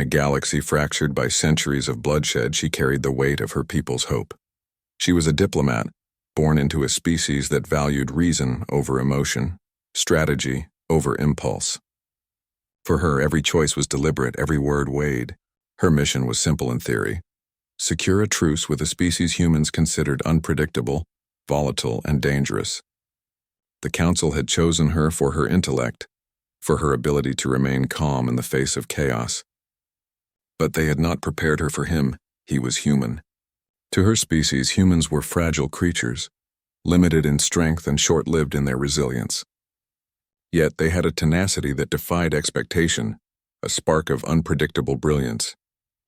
galaxy fractured by centuries of bloodshed, she carried the weight of her people's hope. She was a diplomat, born into a species that valued reason over emotion, strategy over impulse. For her, every choice was deliberate, every word weighed. Her mission was simple in theory: secure a truce with a species humans considered unpredictable, volatile, and dangerous. The Council had chosen her for her intellect, for her ability to remain calm in the face of chaos. But they had not prepared her for him. He was human. To her species, humans were fragile creatures, limited in strength and short-lived in their resilience. Yet they had a tenacity that defied expectation, a spark of unpredictable brilliance.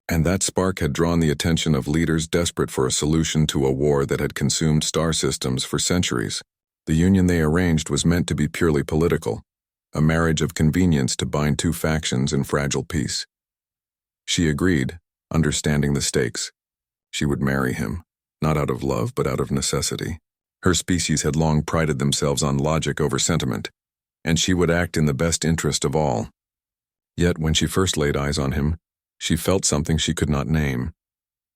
And that spark had drawn the attention of leaders desperate for a solution to a war that had consumed star systems for centuries. The union they arranged was meant to be purely political, a marriage of convenience to bind two factions in fragile peace. She agreed, understanding the stakes. She would marry him, not out of love but out of necessity. Her species had long prided themselves on logic over sentiment, and she would act in the best interest of all. Yet when she first laid eyes on him, she felt something she could not name,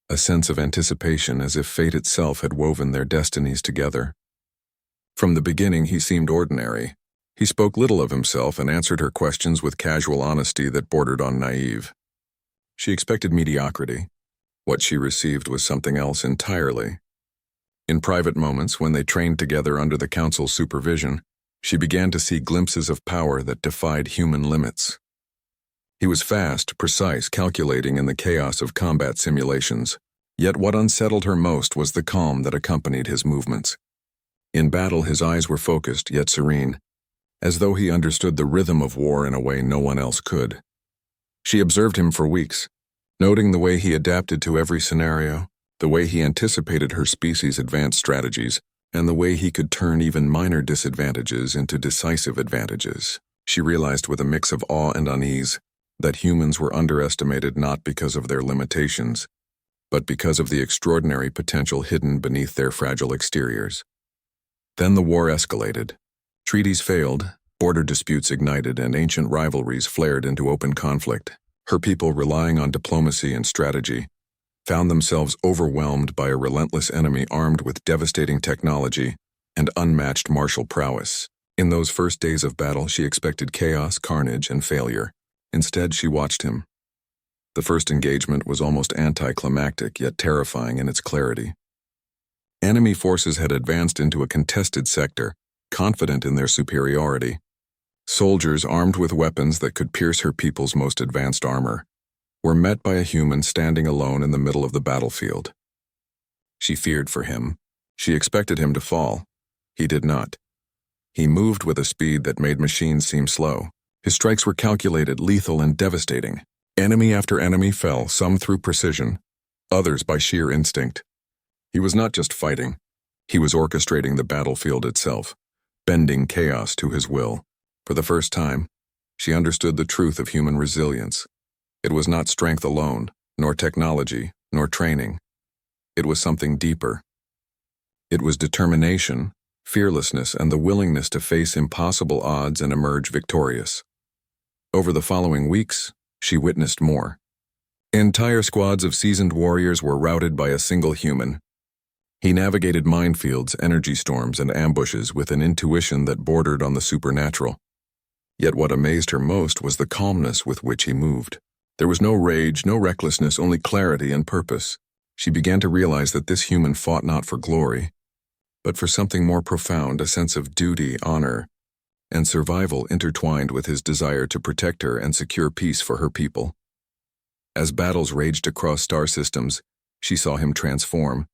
a sense of anticipation as if fate itself had woven their destinies together. From the beginning, he seemed ordinary. He spoke little of himself and answered her questions with casual honesty that bordered on naive. She expected mediocrity. What she received was something else entirely. In private moments, when they trained together under the Council's supervision, she began to see glimpses of power that defied human limits. He was fast, precise, calculating in the chaos of combat simulations. Yet what unsettled her most was the calm that accompanied his movements. In battle, his eyes were focused, yet serene, as though he understood the rhythm of war in a way no one else could. She observed him for weeks, noting the way he adapted to every scenario, the way he anticipated her species' advanced strategies, and the way he could turn even minor disadvantages into decisive advantages. She realized with a mix of awe and unease that humans were underestimated not because of their limitations, but because of the extraordinary potential hidden beneath their fragile exteriors. Then the war escalated. Treaties failed, border disputes ignited, and ancient rivalries flared into open conflict. Her people, relying on diplomacy and strategy, found themselves overwhelmed by a relentless enemy armed with devastating technology and unmatched martial prowess. In those first days of battle, she expected chaos, carnage, and failure. Instead, she watched him. The first engagement was almost anticlimactic, yet terrifying in its clarity. Enemy forces had advanced into a contested sector, confident in their superiority. Soldiers armed with weapons that could pierce her people's most advanced armor were met by a human standing alone in the middle of the battlefield. She feared for him. She expected him to fall. He did not. He moved with a speed that made machines seem slow. His strikes were calculated, lethal, and devastating. Enemy after enemy fell, some through precision, others by sheer instinct. He was not just fighting. He was orchestrating the battlefield itself, bending chaos to his will. For the first time, she understood the truth of human resilience. It was not strength alone, nor technology, nor training. It was something deeper. It was determination, fearlessness, and the willingness to face impossible odds and emerge victorious. Over the following weeks, she witnessed more. Entire squads of seasoned warriors were routed by a single human. He navigated minefields, energy storms, and ambushes with an intuition that bordered on the supernatural. Yet what amazed her most was the calmness with which he moved. There was no rage, no recklessness, only clarity and purpose. She began to realize that this human fought not for glory, but for something more profound, a sense of duty, honor, and survival intertwined with his desire to protect her and secure peace for her people. As battles raged across star systems, she saw him transform.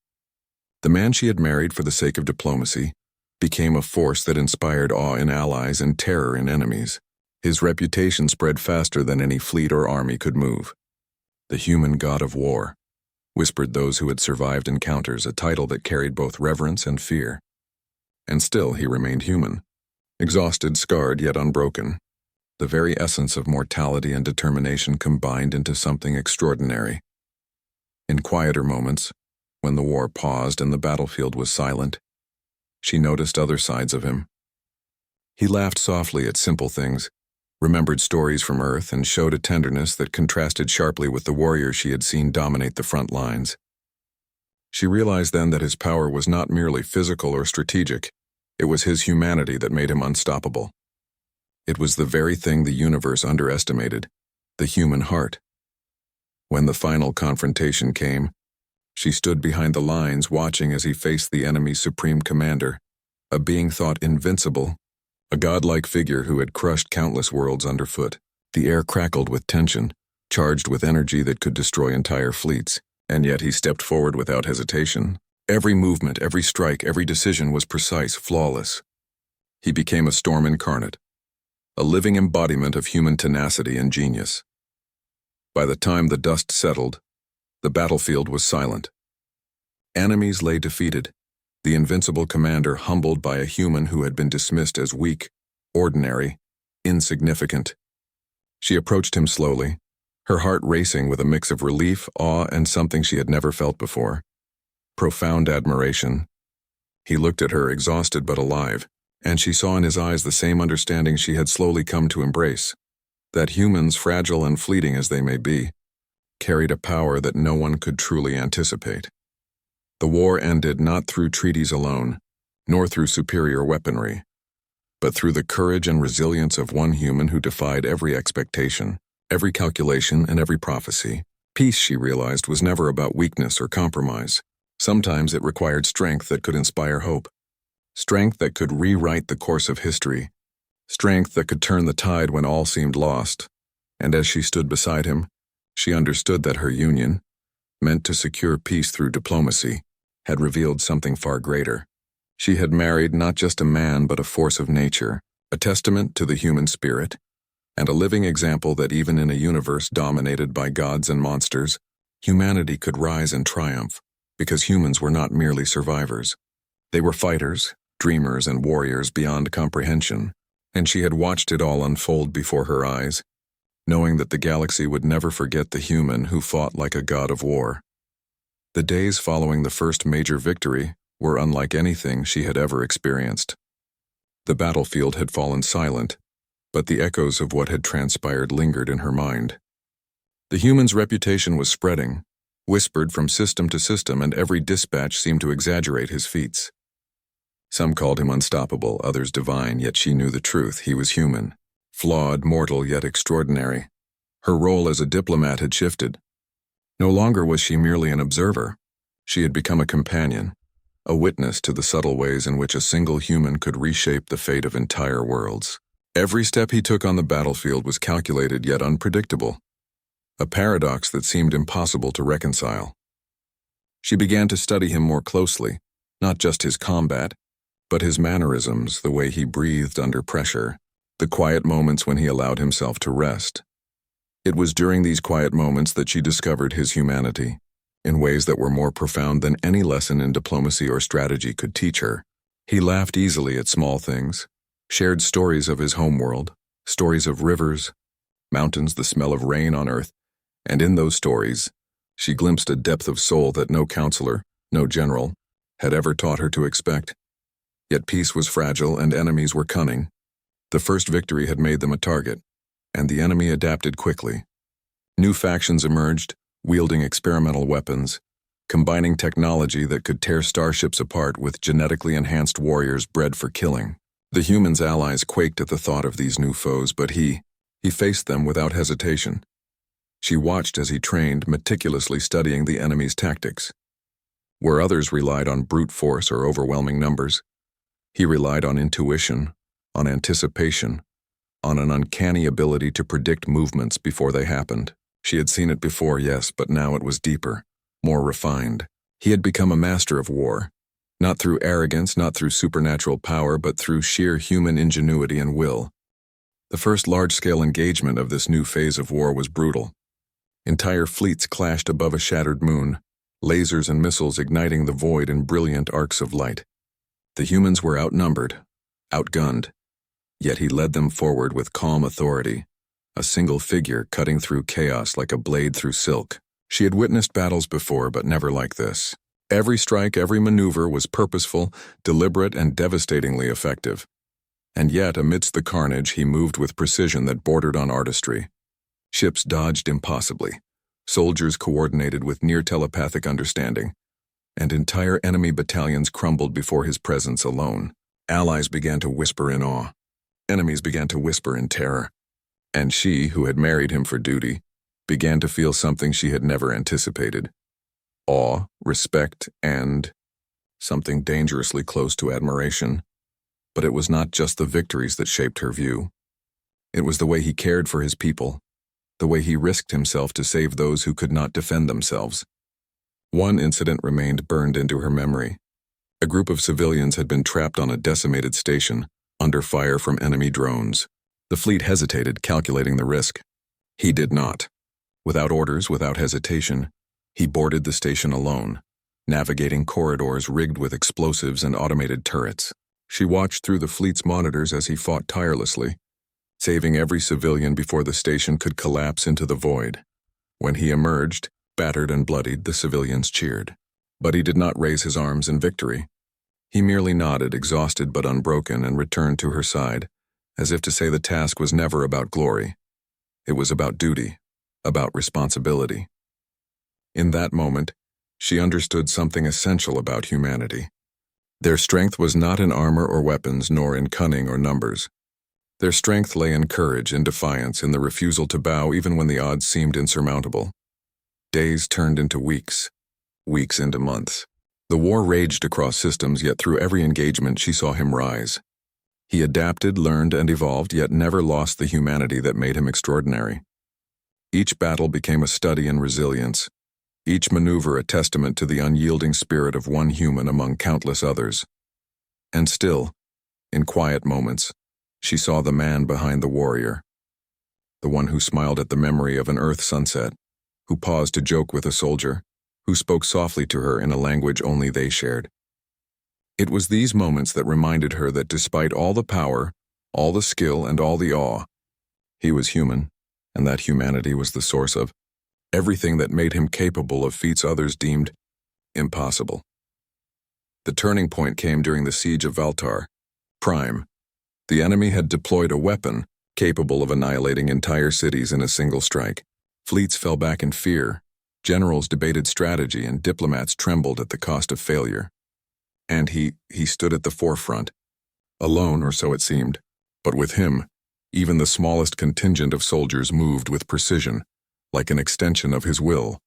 The man she had married for the sake of diplomacy became a force that inspired awe in allies and terror in enemies. His reputation spread faster than any fleet or army could move. The human god of war, whispered those who had survived encounters, a title that carried both reverence and fear. And still he remained human, exhausted, scarred, yet unbroken. The very essence of mortality and determination combined into something extraordinary. In quieter moments, when the war paused and the battlefield was silent, she noticed other sides of him. He laughed softly at simple things, remembered stories from Earth, and showed a tenderness that contrasted sharply with the warrior she had seen dominate the front lines. She realized then that his power was not merely physical or strategic. It was his humanity that made him unstoppable. It was the very thing the universe underestimated, the human heart. When the final confrontation came, she stood behind the lines watching as he faced the enemy's supreme commander, a being thought invincible, a godlike figure who had crushed countless worlds underfoot. The air crackled with tension, charged with energy that could destroy entire fleets, and yet he stepped forward without hesitation. Every movement, every strike, every decision was precise, flawless. He became a storm incarnate, a living embodiment of human tenacity and genius. By the time the dust settled, the battlefield was silent. Enemies lay defeated, the invincible commander humbled by a human who had been dismissed as weak, ordinary, insignificant. She approached him slowly, her heart racing with a mix of relief, awe, and something she had never felt before. Profound admiration. He looked at her, exhausted but alive, and she saw in his eyes the same understanding she had slowly come to embrace, that humans, fragile and fleeting as they may be, carried a power that no one could truly anticipate. The war ended not through treaties alone, nor through superior weaponry, but through the courage and resilience of one human who defied every expectation, every calculation, and every prophecy. Peace, she realized, was never about weakness or compromise. Sometimes it required strength that could inspire hope, strength that could rewrite the course of history, strength that could turn the tide when all seemed lost. And as she stood beside him, she understood that her union, meant to secure peace through diplomacy, had revealed something far greater. She had married not just a man but a force of nature, a testament to the human spirit, and a living example that even in a universe dominated by gods and monsters, humanity could rise and triumph, because humans were not merely survivors. They were fighters, dreamers, and warriors beyond comprehension, and she had watched it all unfold before her eyes, knowing that the galaxy would never forget the human who fought like a god of war. The days following the first major victory were unlike anything she had ever experienced. The battlefield had fallen silent, but the echoes of what had transpired lingered in her mind. The human's reputation was spreading, whispered from system to system, and every dispatch seemed to exaggerate his feats. Some called him unstoppable, others divine, yet she knew the truth. He was human, flawed, mortal, yet extraordinary. Her role as a diplomat had shifted. No longer was she merely an observer. She had become a companion, a witness to the subtle ways in which a single human could reshape the fate of entire worlds. Every step he took on the battlefield was calculated yet unpredictable, a paradox that seemed impossible to reconcile. She began to study him more closely, not just his combat, but his mannerisms, the way he breathed under pressure, the quiet moments when he allowed himself to rest. It was during these quiet moments that she discovered his humanity, in ways that were more profound than any lesson in diplomacy or strategy could teach her. He laughed easily at small things, shared stories of his homeworld, stories of rivers, mountains, the smell of rain on earth, and in those stories, she glimpsed a depth of soul that no counselor, no general, had ever taught her to expect. Yet peace was fragile and enemies were cunning. The first victory had made them a target, and the enemy adapted quickly. New factions emerged, wielding experimental weapons, combining technology that could tear starships apart with genetically enhanced warriors bred for killing. The humans' allies quaked at the thought of these new foes, but he faced them without hesitation. She watched as he trained, meticulously studying the enemy's tactics. Where others relied on brute force or overwhelming numbers, he relied on intuition, on anticipation, on an uncanny ability to predict movements before they happened. She had seen it before, yes, but now it was deeper, more refined. He had become a master of war, not through arrogance, not through supernatural power, but through sheer human ingenuity and will. The first large-scale engagement of this new phase of war was brutal. Entire fleets clashed above a shattered moon, lasers and missiles igniting the void in brilliant arcs of light. The humans were outnumbered, outgunned, yet he led them forward with calm authority, a single figure cutting through chaos like a blade through silk. She had witnessed battles before, but never like this. Every strike, every maneuver was purposeful, deliberate, and devastatingly effective. And yet, amidst the carnage, he moved with precision that bordered on artistry. Ships dodged impossibly. Soldiers coordinated with near telepathic understanding. And entire enemy battalions crumbled before his presence alone. Allies began to whisper in awe. Enemies began to whisper in terror. And she, who had married him for duty, began to feel something she had never anticipated. Awe, respect, and something dangerously close to admiration. But it was not just the victories that shaped her view. It was the way he cared for his people, the way he risked himself to save those who could not defend themselves. One incident remained burned into her memory. A group of civilians had been trapped on a decimated station, under fire from enemy drones. The fleet hesitated, calculating the risk. He did not. Without orders, without hesitation, he boarded the station alone, navigating corridors rigged with explosives and automated turrets. She watched through the fleet's monitors as he fought tirelessly, saving every civilian before the station could collapse into the void. When he emerged, battered and bloodied, the civilians cheered. But he did not raise his arms in victory. He merely nodded, exhausted but unbroken, and returned to her side, as if to say the task was never about glory. It was about duty, about responsibility. In that moment, she understood something essential about humanity. Their strength was not in armor or weapons, nor in cunning or numbers. Their strength lay in courage, in defiance, in the refusal to bow even when the odds seemed insurmountable. Days turned into weeks, weeks into months. The war raged across systems, yet through every engagement she saw him rise. He adapted, learned, and evolved, yet never lost the humanity that made him extraordinary. Each battle became a study in resilience, each maneuver a testament to the unyielding spirit of one human among countless others. And still, in quiet moments, she saw the man behind the warrior, the one who smiled at the memory of an Earth sunset, who paused to joke with a soldier, who spoke softly to her in a language only they shared. It was these moments that reminded her that despite all the power, all the skill, and all the awe, he was human, and that humanity was the source of everything that made him capable of feats others deemed impossible. The turning point came during the siege of Valtar. Prime. The enemy had deployed a weapon capable of annihilating entire cities in a single strike. Fleets fell back in fear, generals debated strategy, and diplomats trembled at the cost of failure. And he stood at the forefront, alone, or so it seemed. But with him, even the smallest contingent of soldiers moved with precision, like an extension of his will.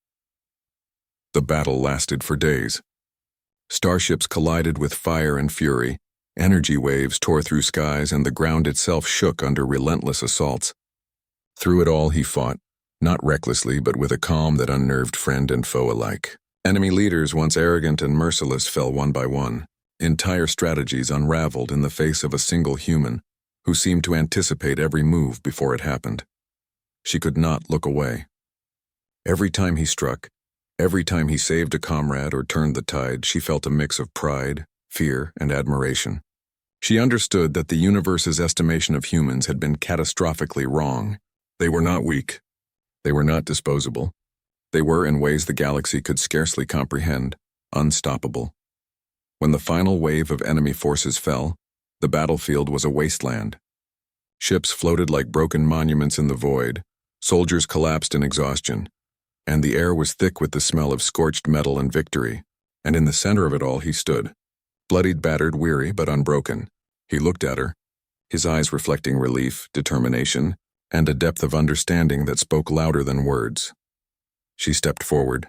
The battle lasted for days. Starships collided with fire and fury, energy waves tore through skies, and the ground itself shook under relentless assaults. Through it all he fought, not recklessly but with a calm that unnerved friend and foe alike. Enemy leaders, once arrogant and merciless, fell one by one. Entire strategies unraveled in the face of a single human who seemed to anticipate every move before it happened. She could not look away. Every time he struck, every time he saved a comrade or turned the tide, she felt a mix of pride, fear, and admiration. She understood that the universe's estimation of humans had been catastrophically wrong. They were not weak. They were not disposable. They were, in ways the galaxy could scarcely comprehend, unstoppable. When the final wave of enemy forces fell, the battlefield was a wasteland. Ships floated like broken monuments in the void, soldiers collapsed in exhaustion, and the air was thick with the smell of scorched metal and victory. And in the center of it all he stood, bloodied, battered, weary, but unbroken. He looked at her, his eyes reflecting relief, determination, and a depth of understanding that spoke louder than words. She stepped forward,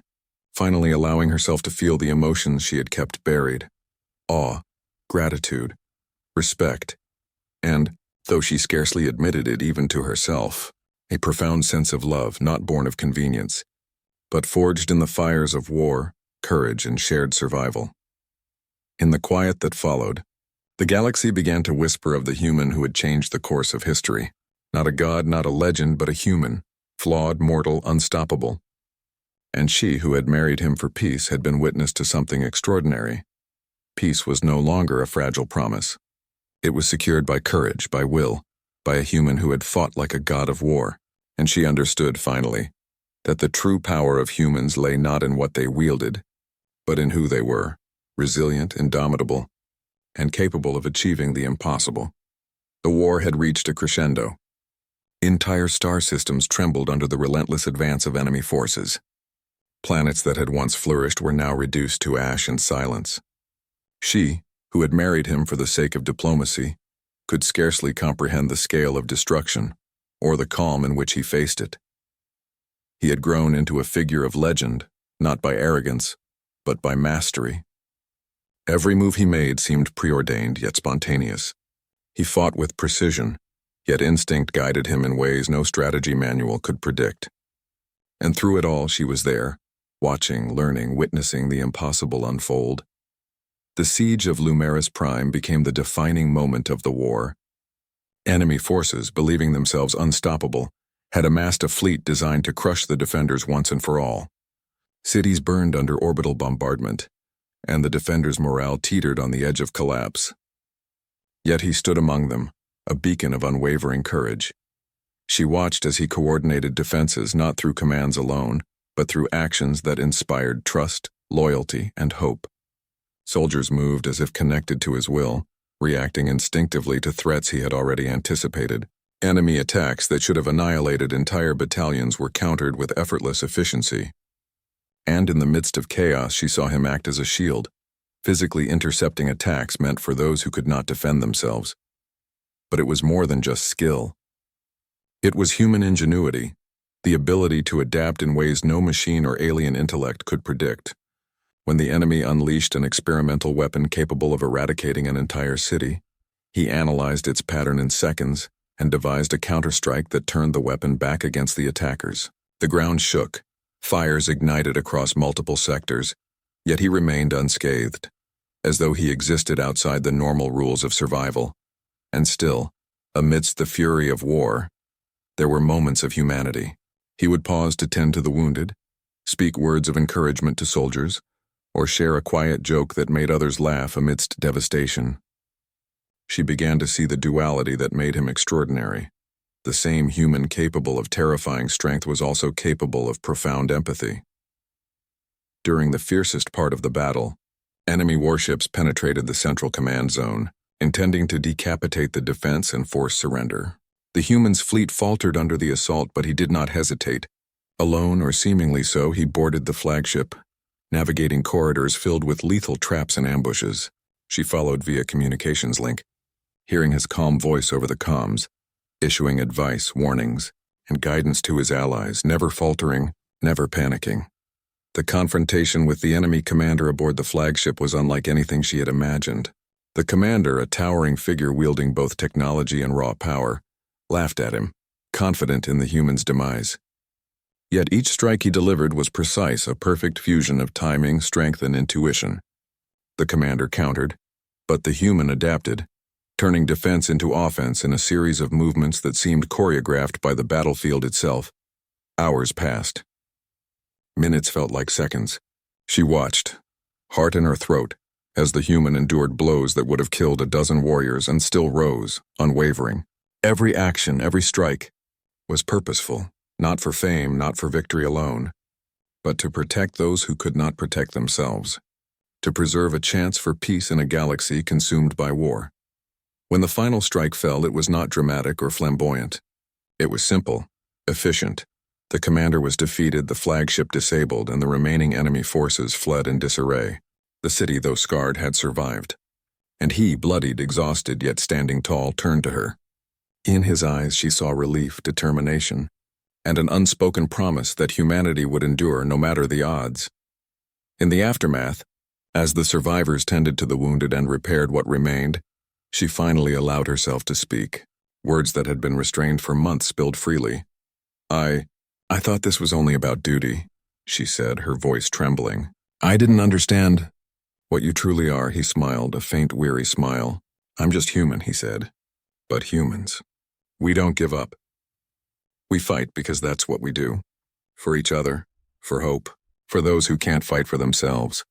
finally allowing herself to feel the emotions she had kept buried: awe, gratitude, respect, and, though she scarcely admitted it even to herself, a profound sense of love not born of convenience, but forged in the fires of war, courage, and shared survival. In the quiet that followed, the galaxy began to whisper of the human who had changed the course of history. Not a god, not a legend, but a human, flawed, mortal, unstoppable. And she, who had married him for peace, had been witness to something extraordinary. Peace was no longer a fragile promise. It was secured by courage, by will, by a human who had fought like a god of war. And she understood, finally, that the true power of humans lay not in what they wielded, but in who they were, resilient, indomitable, and capable of achieving the impossible. The war had reached a crescendo. Entire star systems trembled under the relentless advance of enemy forces. Planets that had once flourished were now reduced to ash and silence. She, who had married him for the sake of diplomacy, could scarcely comprehend the scale of destruction, or the calm in which he faced it. He had grown into a figure of legend, not by arrogance, but by mastery. Every move he made seemed preordained yet spontaneous. He fought with precision, yet instinct guided him in ways no strategy manual could predict. And through it all, she was there, watching, learning, witnessing the impossible unfold. The siege of Lumeris Prime became the defining moment of the war. Enemy forces, believing themselves unstoppable, had amassed a fleet designed to crush the defenders once and for all. Cities burned under orbital bombardment, and the defenders' morale teetered on the edge of collapse. Yet he stood among them, a beacon of unwavering courage. She watched as he coordinated defenses not through commands alone, but through actions that inspired trust, loyalty, and hope. Soldiers moved as if connected to his will, reacting instinctively to threats he had already anticipated. Enemy attacks that should have annihilated entire battalions were countered with effortless efficiency. And in the midst of chaos, she saw him act as a shield, physically intercepting attacks meant for those who could not defend themselves. But it was more than just skill. It was human ingenuity, the ability to adapt in ways no machine or alien intellect could predict. When the enemy unleashed an experimental weapon capable of eradicating an entire city, he analyzed its pattern in seconds and devised a counterstrike that turned the weapon back against the attackers. The ground shook, fires ignited across multiple sectors, yet he remained unscathed, as though he existed outside the normal rules of survival. And still, amidst the fury of war, there were moments of humanity. He would pause to tend to the wounded, speak words of encouragement to soldiers, or share a quiet joke that made others laugh amidst devastation. She began to see the duality that made him extraordinary. The same human capable of terrifying strength was also capable of profound empathy. During the fiercest part of the battle, enemy warships penetrated the central command zone, intending to decapitate the defense and force surrender. The human's fleet faltered under the assault, but he did not hesitate. Alone, or seemingly so, he boarded the flagship, navigating corridors filled with lethal traps and ambushes. She followed via communications link, hearing his calm voice over the comms, issuing advice, warnings, and guidance to his allies, never faltering, never panicking. The confrontation with the enemy commander aboard the flagship was unlike anything she had imagined. The commander, a towering figure wielding both technology and raw power, laughed at him, confident in the human's demise. Yet each strike he delivered was precise, a perfect fusion of timing, strength, and intuition. The commander countered, but the human adapted, turning defense into offense in a series of movements that seemed choreographed by the battlefield itself. Hours passed. Minutes felt like seconds. She watched, heart in her throat, as the human endured blows that would have killed a dozen warriors and still rose, unwavering. Every action, every strike, was purposeful, not for fame, not for victory alone, but to protect those who could not protect themselves, to preserve a chance for peace in a galaxy consumed by war. When the final strike fell, it was not dramatic or flamboyant. It was simple, efficient. The commander was defeated, the flagship disabled, and the remaining enemy forces fled in disarray. The city, though scarred, had survived. And he, bloodied, exhausted, yet standing tall, turned to her. In his eyes she saw relief, determination, and an unspoken promise that humanity would endure no matter the odds. In the aftermath, as the survivors tended to the wounded and repaired what remained, she finally allowed herself to speak. Words that had been restrained for months spilled freely. I thought this was only about duty, she said, her voice trembling. I didn't understand what you truly are, he smiled, a faint, weary smile. I'm just human, he said. But humans, we don't give up. We fight because that's what we do. For each other, for hope, for those who can't fight for themselves.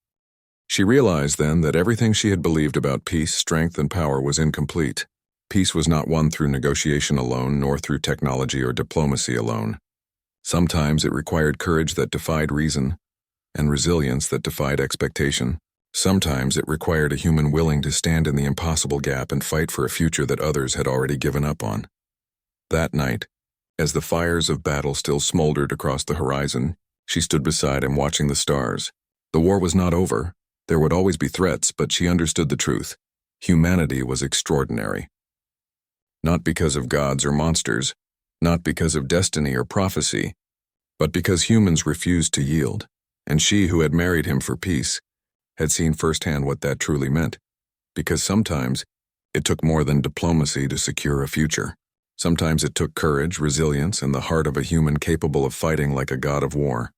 She realized then that everything she had believed about peace, strength, and power was incomplete. Peace was not won through negotiation alone, nor through technology or diplomacy alone. Sometimes it required courage that defied reason, and resilience that defied expectation. Sometimes it required a human willing to stand in the impossible gap and fight for a future that others had already given up on. That night, as the fires of battle still smoldered across the horizon, she stood beside him watching the stars. The war was not over. There would always be threats, but she understood the truth. Humanity was extraordinary. Not because of gods or monsters, not because of destiny or prophecy, but because humans refused to yield, and she who had married him for peace had seen firsthand what that truly meant, because sometimes it took more than diplomacy to secure a future. Sometimes it took courage, resilience, and the heart of a human capable of fighting like a god of war.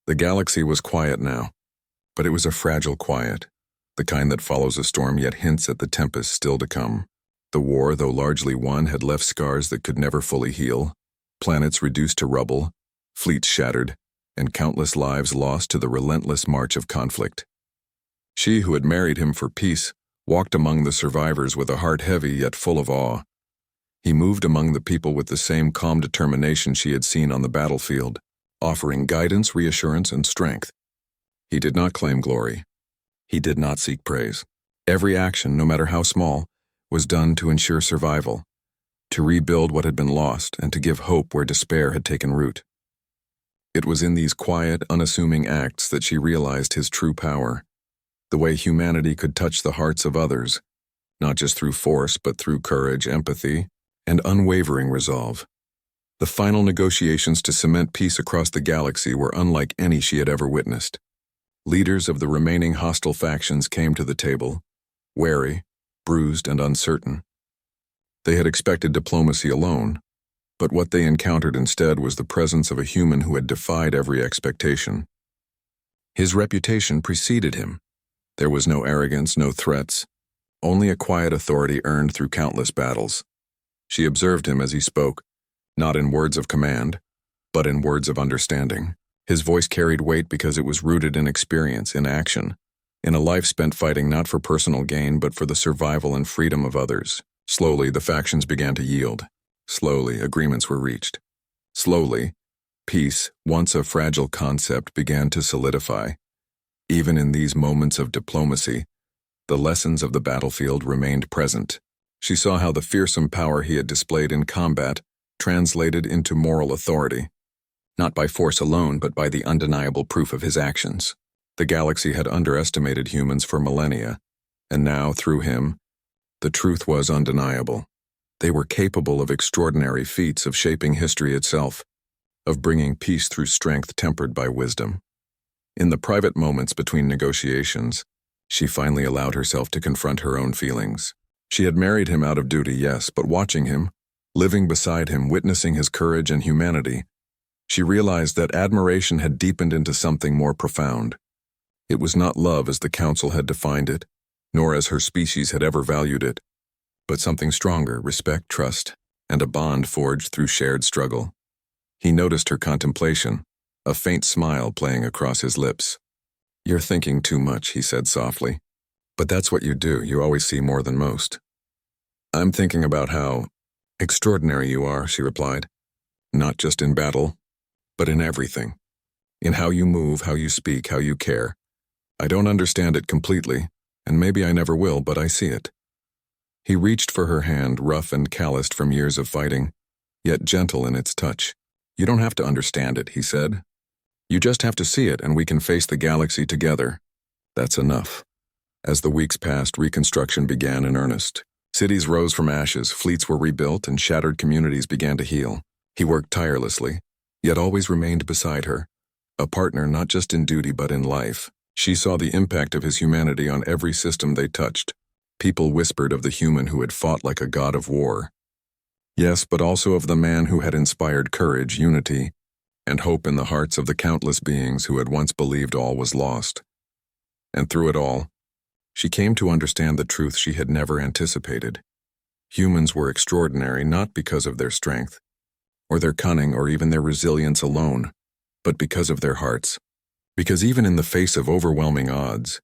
The galaxy was quiet now, but it was a fragile quiet, the kind that follows a storm yet hints at the tempest still to come. The war, though largely won, had left scars that could never fully heal, planets reduced to rubble, fleets shattered, and countless lives lost to the relentless march of conflict. She who had married him for peace walked among the survivors with a heart heavy yet full of awe. He moved among the people with the same calm determination she had seen on the battlefield, offering guidance, reassurance, and strength. He did not claim glory. He did not seek praise. Every action, no matter how small, was done to ensure survival, to rebuild what had been lost, and to give hope where despair had taken root. It was in these quiet, unassuming acts that she realized his true power, the way humanity could touch the hearts of others, not just through force but through courage, empathy, and unwavering resolve. The final negotiations to cement peace across the galaxy were unlike any she had ever witnessed. Leaders of the remaining hostile factions came to the table, wary, bruised, and uncertain. They had expected diplomacy alone, but what they encountered instead was the presence of a human who had defied every expectation. His reputation preceded him. There was no arrogance, no threats, only a quiet authority earned through countless battles. She observed him as he spoke, not in words of command, but in words of understanding. His voice carried weight because it was rooted in experience, in action, in a life spent fighting not for personal gain but for the survival and freedom of others. Slowly, the factions began to yield. Slowly, agreements were reached. Slowly, peace, once a fragile concept, began to solidify. Even in these moments of diplomacy, the lessons of the battlefield remained present. She saw how the fearsome power he had displayed in combat translated into moral authority, not by force alone but by the undeniable proof of his actions. The galaxy had underestimated humans for millennia, and now, through him, the truth was undeniable. They were capable of extraordinary feats of shaping history itself, of bringing peace through strength tempered by wisdom. In the private moments between negotiations, she finally allowed herself to confront her own feelings. She had married him out of duty, yes, but watching him, living beside him, witnessing his courage and humanity, she realized that admiration had deepened into something more profound. It was not love as the Council had defined it, nor as her species had ever valued it, but something stronger, respect, trust, and a bond forged through shared struggle. He noticed her contemplation, a faint smile playing across his lips. "You're thinking too much," he said softly. "But that's what you do, you always see more than most." "I'm thinking about how extraordinary you are," she replied. "Not just in battle, but in everything. In how you move, how you speak, how you care. I don't understand it completely, and maybe I never will, but I see it." He reached for her hand, rough and calloused from years of fighting, yet gentle in its touch. "You don't have to understand it," he said. "You just have to see it, and we can face the galaxy together. That's enough." As the weeks passed, reconstruction began in earnest. Cities rose from ashes, fleets were rebuilt, and shattered communities began to heal. He worked tirelessly, yet always remained beside her, a partner not just in duty but in life. She saw the impact of his humanity on every system they touched. People whispered of the human who had fought like a god of war. Yes, but also of the man who had inspired courage, unity, and hope in the hearts of the countless beings who had once believed all was lost. And through it all, she came to understand the truth she had never anticipated. Humans were extraordinary not because of their strength, or their cunning, or even their resilience alone, but because of their hearts. Because even in the face of overwhelming odds,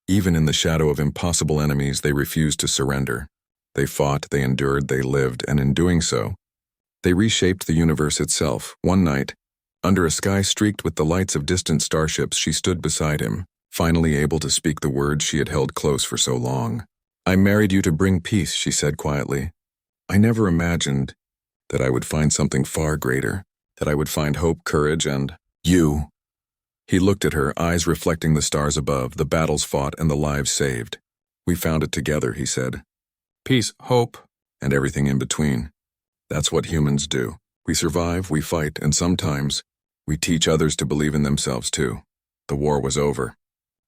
even in the shadow of impossible enemies, they refused to surrender. They fought, they endured, they lived, and in doing so, they reshaped the universe itself. One night, under a sky streaked with the lights of distant starships, she stood beside him, finally able to speak the words she had held close for so long. "I married you to bring peace," she said quietly. "I never imagined that I would find something far greater, that I would find hope, courage, and you." He looked at her, eyes reflecting the stars above, the battles fought and the lives saved. "We found it together," he said. "Peace, hope, and everything in between. That's what humans do. We survive, we fight, and sometimes we teach others to believe in themselves too." The war was over.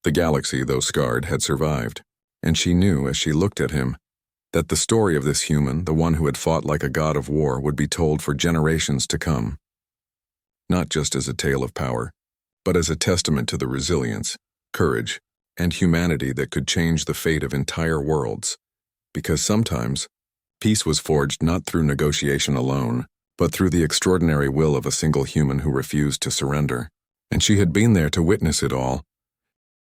The galaxy, though scarred, had survived, and she knew as she looked at him that the story of this human, the one who had fought like a god of war, would be told for generations to come. Not just as a tale of power, but as a testament to the resilience, courage, and humanity that could change the fate of entire worlds. Because sometimes, peace was forged not through negotiation alone, but through the extraordinary will of a single human who refused to surrender. And she had been there to witness it all,